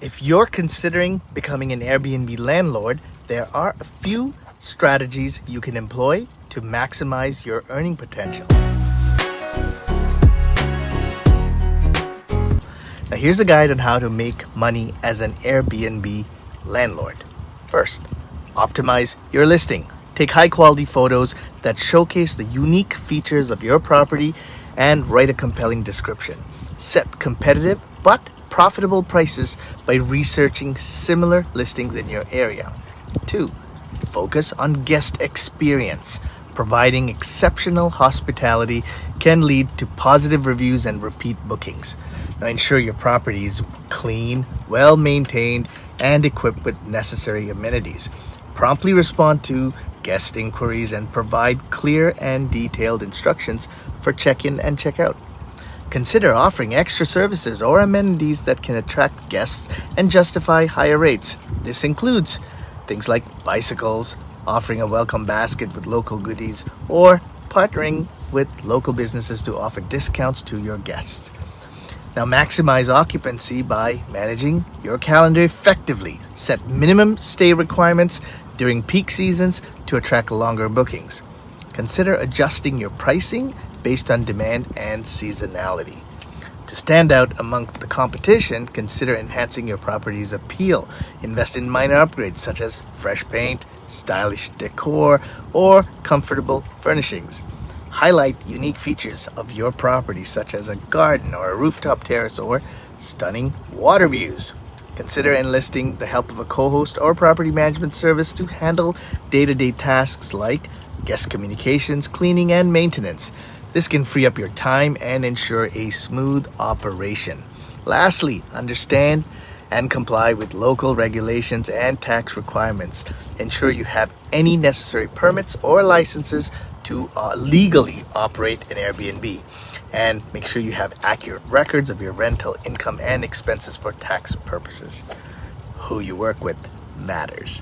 If you're considering becoming an Airbnb landlord, there are a few strategies you can employ to maximize your earning potential. Now, here's a guide on how to make money as an Airbnb landlord. First, optimize your listing. Take high quality photos that showcase the unique features of your property and write a compelling description. Set competitive but profitable prices by researching similar listings in your area. 2. Focus on guest experience. Providing exceptional hospitality can lead to positive reviews and repeat bookings. Now, ensure your property is clean, well maintained, and equipped with necessary amenities. Promptly respond to guest inquiries and provide clear and detailed instructions for check-in and check-out. Consider offering extra services or amenities that can attract guests and justify higher rates. This includes things like bicycles, offering a welcome basket with local goodies, or partnering with local businesses to offer discounts to your guests. Now, maximize occupancy by managing your calendar effectively. Set minimum stay requirements during peak seasons to attract longer bookings. Consider adjusting your pricing based on demand and seasonality. To stand out among the competition, consider enhancing your property's appeal. Invest in minor upgrades such as fresh paint, stylish decor, or comfortable furnishings. Highlight unique features of your property such as a garden or a rooftop terrace or stunning water views. Consider enlisting the help of a co-host or property management service to handle day-to-day tasks like guest communications, cleaning, and maintenance. This can free up your time and ensure a smooth operation. Lastly, understand and comply with local regulations and tax requirements. Ensure you have any necessary permits or licenses to legally operate an Airbnb. And make sure you have accurate records of your rental income and expenses for tax purposes. Who you work with matters.